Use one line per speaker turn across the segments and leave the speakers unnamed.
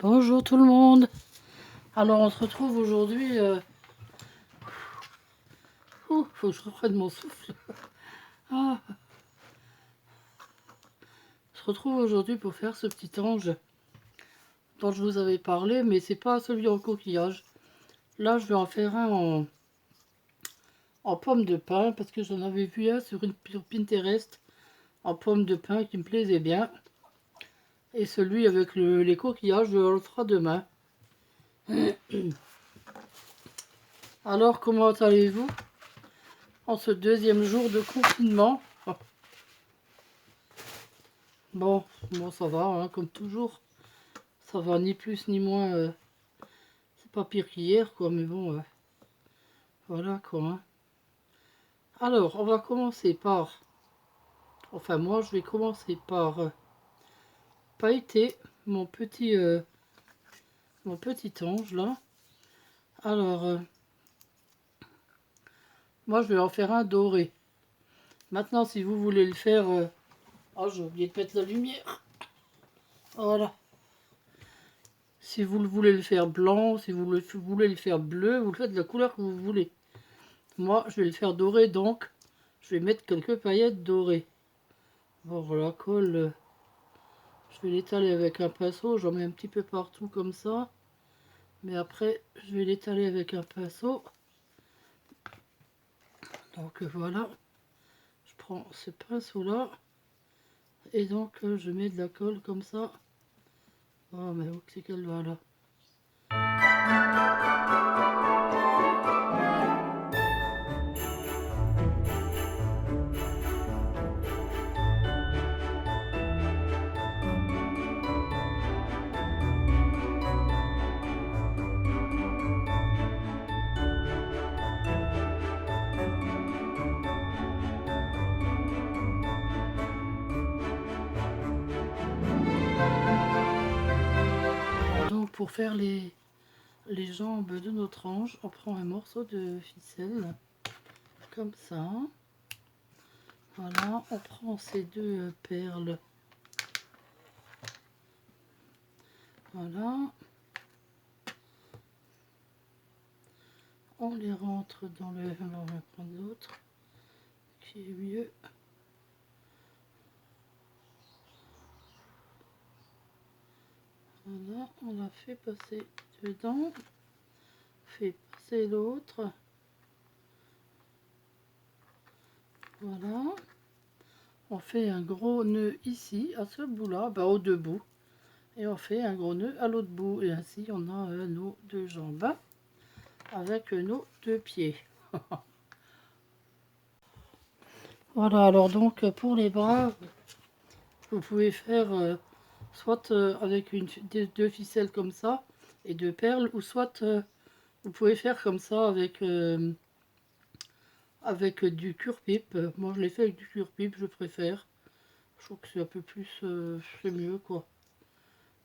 Bonjour tout le monde. Alors on se retrouve aujourd'hui. Faut que je reprenne mon souffle. Ah. On se retrouve aujourd'hui pour faire ce petit ange dont je vous avais parlé, mais c'est pas celui en coquillage. Là je vais en faire un en pomme de pin parce que j'en avais vu un sur Pinterest en pomme de pin qui me plaisait bien. Et celui avec les coquillages, je le ferai demain. Alors comment allez-vous en ce deuxième jour de confinement? Bon, ça va, hein, comme toujours. Ça va ni plus ni moins. C'est pas pire qu'hier, quoi, mais bon, voilà, quoi. Hein. Alors, on va commencer par... Enfin, moi, je vais commencer par pailleter mon petit ange, là. Alors, moi, je vais en faire un doré. Maintenant, si vous voulez le faire... Oh, j'ai oublié de mettre la lumière. Voilà. Si vous voulez le faire blanc, si vous voulez le faire bleu, vous le faites de la couleur que vous voulez. Moi, je vais le faire doré, donc je vais mettre quelques paillettes dorées. Bon, voilà, colle. Je vais l'étaler avec un pinceau. J'en mets un petit peu partout comme ça. Mais après, je vais l'étaler avec un pinceau. Donc voilà. Je prends ce pinceau-là. Et donc, je mets de la colle comme ça. Oh, mais où c'est qu'elle va là? Donc, pour faire les jambes de notre ange, on prend un morceau de ficelle. Comme ça. Voilà, on prend ces deux perles. Voilà. On les rentre dans le... On va prendre l'autre qui est mieux. Voilà, on l'a fait passer dedans. Fait passer l'autre. Voilà. On fait un gros nœud ici, à ce bout-là, bah, aux deux bouts. Et on fait un gros nœud à l'autre bout. Et ainsi, on a nos deux jambes avec nos deux pieds. Voilà, alors donc pour les bras, vous pouvez faire soit avec deux ficelles comme ça et deux perles, ou soit vous pouvez faire comme ça avec du cure-pipe. Moi je l'ai fait avec du cure-pipe, je préfère. Je trouve que c'est un peu plus, c'est mieux quoi.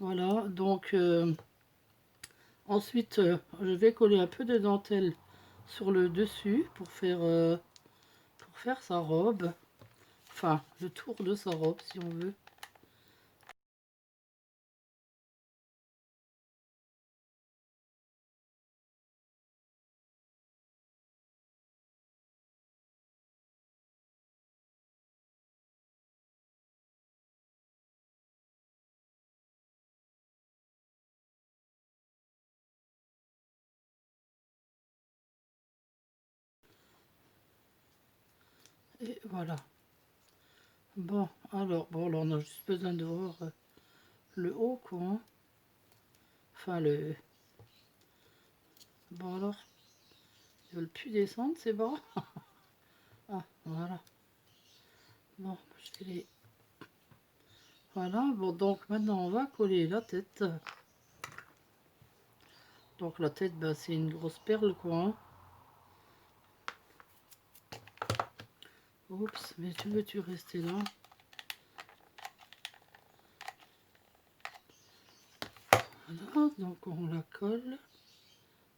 Voilà, donc ensuite je vais coller un peu de dentelle sur le dessus pour faire sa robe. Enfin, le tour de sa robe si on veut. Et voilà. Bon, alors on a juste besoin de voir le haut, quoi. Hein. Enfin, le... Bon, alors, ils veulent plus descendre, ces bras. Ah, voilà. Bon, je vais les... Voilà, bon, donc maintenant, on va coller la tête. Donc, la tête, bah, c'est une grosse perle, quoi. Hein. Oups, mais tu veux-tu rester là? Voilà, donc on la colle.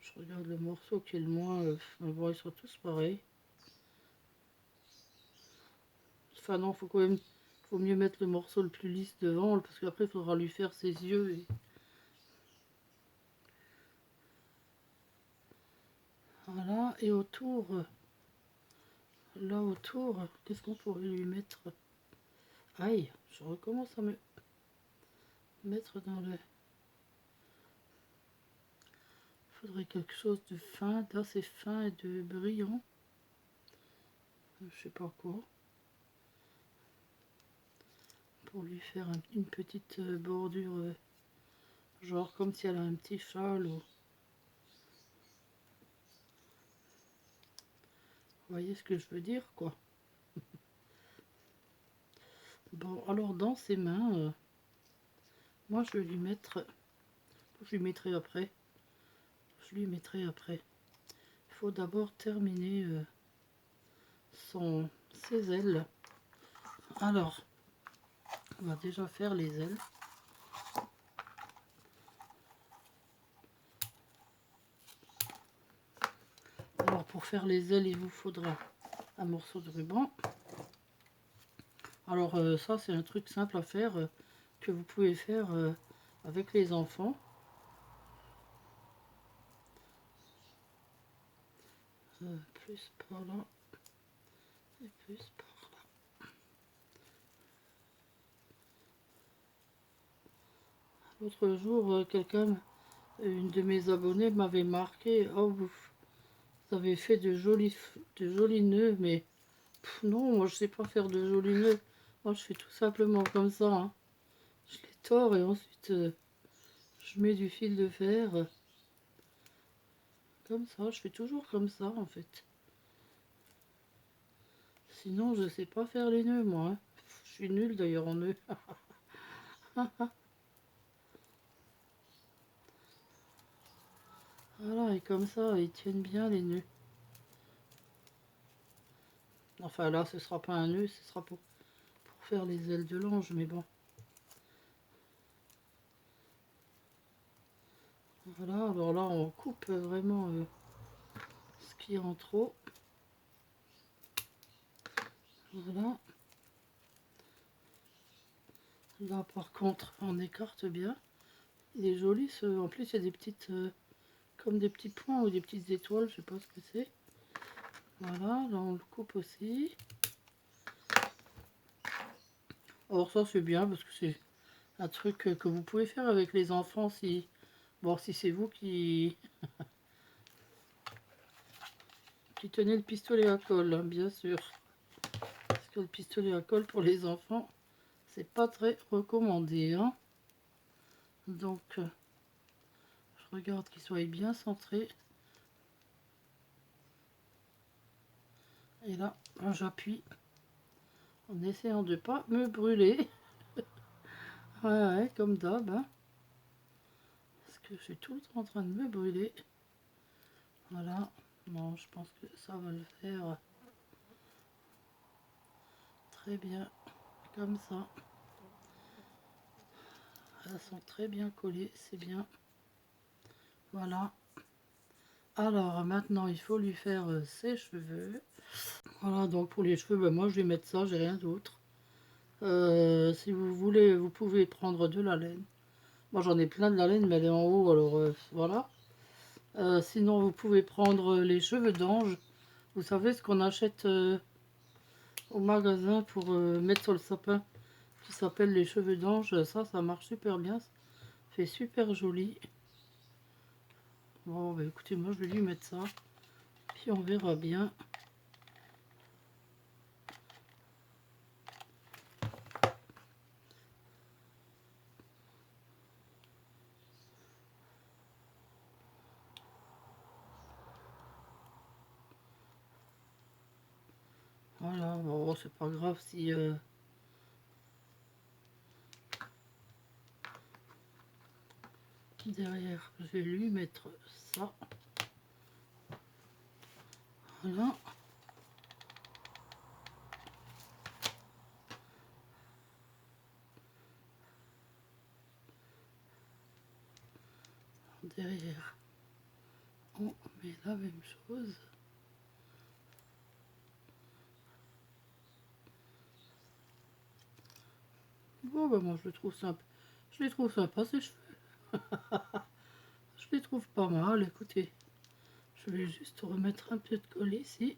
Je regarde le morceau qui est le moins... bon, ils sont tous pareils. Enfin non, faut quand même... Faut mieux mettre le morceau le plus lisse devant, parce qu'après, il faudra lui faire ses yeux. Et... Et autour, là autour, qu'est-ce qu'on pourrait lui mettre? Aïe, je recommence à me mettre dans le... Faudrait quelque chose de fin, d'assez fin et de brillant. Je sais pas quoi. Pour lui faire une petite bordure, genre comme si elle a un petit châle. Ou... Vous voyez ce que je veux dire, quoi. Bon, alors dans ses mains, moi je vais lui mettre... Je lui mettrai après. Je lui mettrai après. Il faut d'abord terminer ses ailes. Alors, on va déjà faire les ailes. Alors pour faire les ailes, il vous faudra un morceau de ruban. Alors ça c'est un truc simple à faire que vous pouvez faire avec les enfants. Plus par là et plus par là. L'autre jour, une de mes abonnées m'avait marqué: oh, vous avez fait de jolis nœuds, mais non, moi je sais pas faire de jolis nœuds. Moi je fais tout simplement comme ça, hein. Je les tords et ensuite je mets du fil de fer. Comme ça, je fais toujours comme ça en fait. Sinon, je sais pas faire les nœuds, moi, hein. Je suis nulle d'ailleurs en nœuds. Voilà, et comme ça, ils tiennent bien les nœuds. Enfin là, ce sera pas un nœud, ce sera pour faire les ailes de l'ange, mais bon. Voilà, alors là, on coupe vraiment ce qui est en trop. Voilà. Là, par contre, on écarte bien. Il est joli, en plus, il y a des petites... comme des petits points ou des petites étoiles, je sais pas ce que c'est. Voilà, là on le coupe aussi. Alors ça c'est bien parce que c'est un truc que vous pouvez faire avec les enfants si... Bon, si c'est vous qui tenez le pistolet à colle, hein, bien sûr. Parce que le pistolet à colle pour les enfants, c'est pas très recommandé, hein. Donc, je regarde qu'il soit bien centré. Et là, j'appuie en essayant de pas me brûler. Ouais, comme d'hab, hein. Parce que je suis tout le temps en train de me brûler. Voilà. Bon, je pense que ça va le faire très bien. Comme ça. Elles sont très bien collées, c'est bien. Voilà. Alors, maintenant, il faut lui faire ses cheveux. Voilà, donc pour les cheveux, ben, moi, je vais mettre ça, j'ai rien d'autre. Si vous voulez, vous pouvez prendre de la laine. Moi, j'en ai plein de la laine, mais elle est en haut, alors voilà. Sinon, vous pouvez prendre les cheveux d'ange. Vous savez ce qu'on achète au magasin pour mettre sur le sapin, qui s'appelle les cheveux d'ange. Ça marche super bien. Ça fait super joli. Bon, bah écoutez, moi, je vais lui mettre ça. Puis on verra bien. Voilà, bon, c'est pas grave si... derrière, je vais lui mettre ça. Voilà. Derrière, on met la même chose. Bon, bah moi je le trouve sympa. Je les trouve sympas ces cheveux. Je les trouve pas mal, écoutez. Je vais juste remettre un peu de colle ici.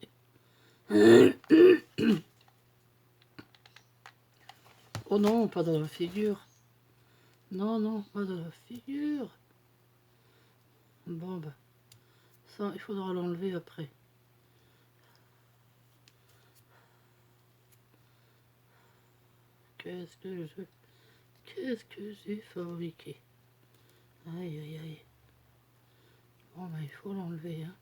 Oh non, pas dans la figure. Non, non, pas dans la figure. Bon, bah, ça, il faudra l'enlever après. Qu'est-ce que j'ai fabriqué? Aïe, aïe, aïe. Bon, bah, il faut l'enlever, hein.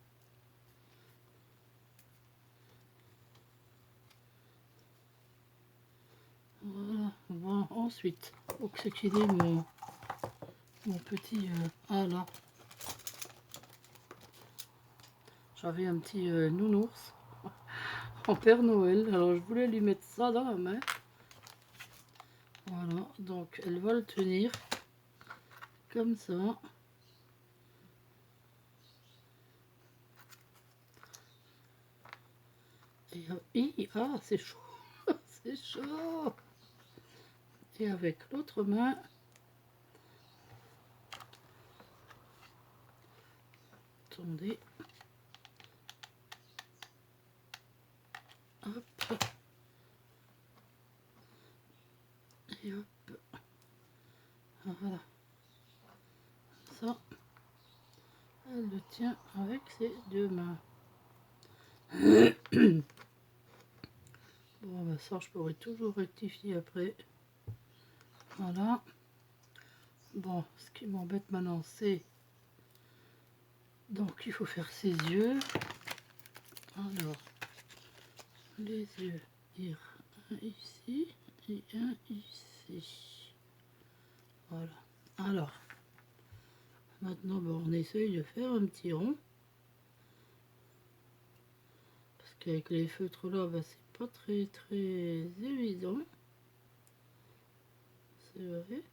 Voilà. Bon, ensuite, faut que c'est qu'il est mon petit... ah là, j'avais un petit nounours en Père Noël. Alors, je voulais lui mettre ça dans la main. Voilà, donc elle va le tenir comme ça. Et, ah, c'est chaud, c'est chaud. Et avec l'autre main, attendez, hop, et hop, voilà, ça, elle le tient avec ses deux mains. Bon, bah ça, je pourrais toujours rectifier après. Voilà. Bon, ce qui m'embête maintenant, c'est... Donc, il faut faire ses yeux. Alors, les yeux, dire un ici et un ici. Voilà. Alors, maintenant, bon, on essaye de faire un petit rond. Parce qu'avec les feutres là, bah, c'est pas très évident. C'est vrai.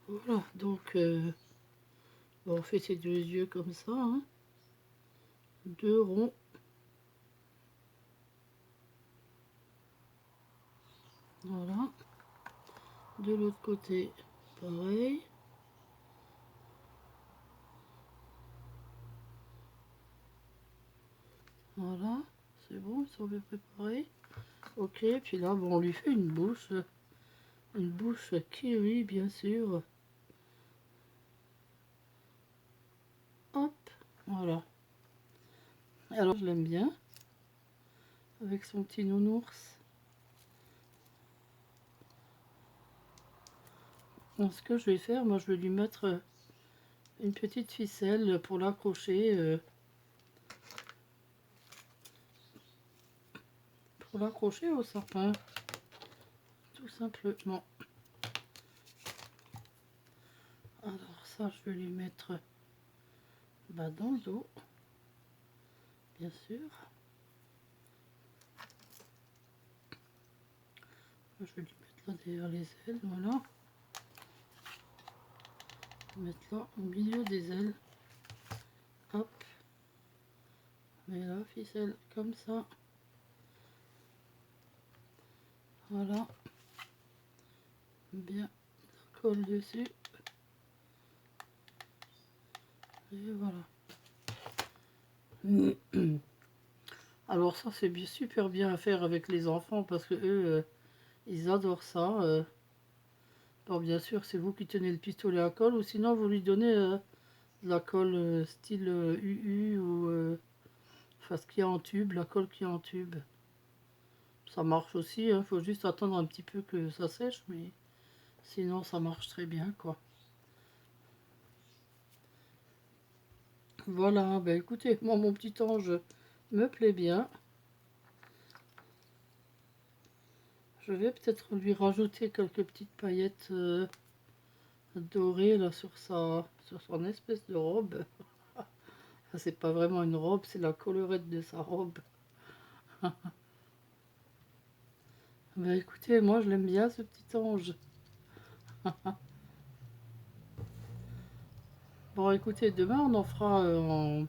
Voilà, donc bon, on fait ces deux yeux comme ça, hein. Deux ronds. Voilà. De l'autre côté, pareil. Voilà, c'est bon, ils sont bien préparés. Ok, puis là, bon, on lui fait une bouche kiwi, bien sûr. Hop, voilà. Alors, je l'aime bien, avec son petit nounours. Bon, ce que je vais faire, moi, je vais lui mettre une petite ficelle pour l'accrocher. Pour l'accrocher au sapin, tout simplement. Alors ça, je vais lui mettre bah, dans le dos, bien sûr. Je vais lui mettre là derrière les ailes, voilà. Mettre là au milieu des ailes. Hop. Mais la ficelle comme ça. Voilà. Bien, ça colle dessus. Et voilà. Alors ça, c'est super bien à faire avec les enfants parce que eux, ils adorent ça. Bon, bien sûr, c'est vous qui tenez le pistolet à colle ou sinon vous lui donnez de la colle style UU ou enfin ce qui est en tube, la colle qui est en tube. Ça marche aussi, hein, faut juste attendre un petit peu que ça sèche, mais sinon ça marche très bien, quoi. Voilà, ben écoutez, moi mon petit ange me plaît bien. Je vais peut-être lui rajouter quelques petites paillettes dorées là sur son espèce de robe. Ça, c'est pas vraiment une robe, c'est la collerette de sa robe. Ben écoutez, moi je l'aime bien ce petit ange. Bon écoutez, demain on en fera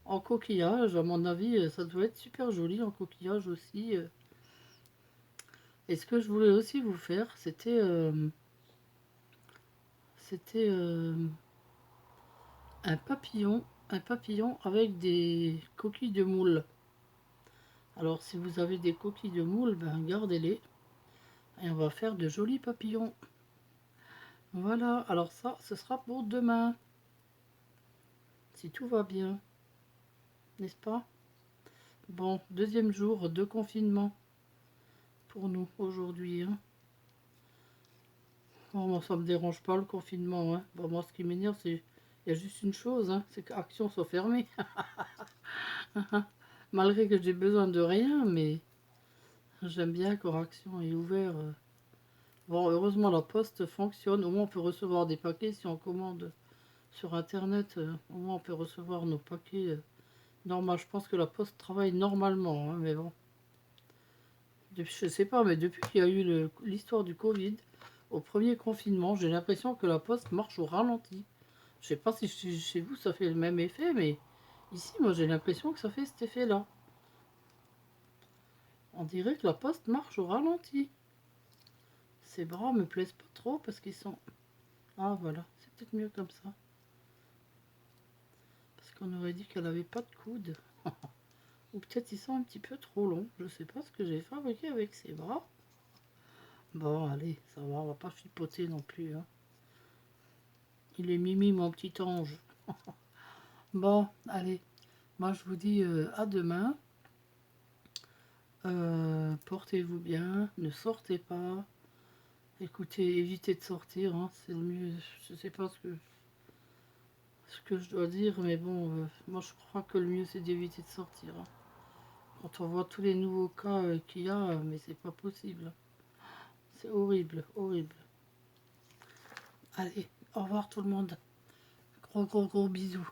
en coquillage. À mon avis, ça doit être super joli en coquillage aussi. Et ce que je voulais aussi vous faire, c'était un papillon avec des coquilles de moule. Alors si vous avez des coquilles de moule, ben gardez-les et on va faire de jolis papillons. Voilà, alors ça, ce sera pour demain, si tout va bien, n'est-ce pas? Bon, deuxième jour de confinement pour nous aujourd'hui, hein. Bon, moi, ça me dérange pas le confinement, hein. Bon, moi, ce qui m'énerve, c'est il y a juste une chose, hein, c'est qu'Action soit fermée. Malgré que j'ai besoin de rien, mais j'aime bien quand Action est ouvert. Bon, heureusement, la poste fonctionne. Au moins, on peut recevoir des paquets si on commande sur Internet. Au moins, on peut recevoir nos paquets. Normal, je pense que la poste travaille normalement, hein, mais bon. Je sais pas, mais depuis qu'il y a eu l'histoire du Covid, au premier confinement, j'ai l'impression que la poste marche au ralenti. Je sais pas si chez vous ça fait le même effet, mais ici, moi, j'ai l'impression que ça fait cet effet-là. On dirait que la poste marche au ralenti. Ces bras me plaisent pas trop parce qu'ils sont... Ah, voilà, c'est peut-être mieux comme ça. Parce qu'on aurait dit qu'elle avait pas de coude. Ou peut-être ils sont un petit peu trop longs. Je sais pas ce que j'ai fabriqué avec ces bras. Bon, allez, ça va, on va pas chipoter non plus, hein. Il est mimi, mon petit ange. Bon, allez, moi je vous dis à demain. Portez-vous bien, ne sortez pas. Écoutez, évitez de sortir, hein, c'est le mieux. Je sais pas ce que je dois dire, mais bon, moi je crois que le mieux c'est d'éviter de sortir, hein. Quand on voit tous les nouveaux cas qu'il y a, mais c'est pas possible. C'est horrible, horrible. Allez, au revoir tout le monde. Gros gros gros bisous.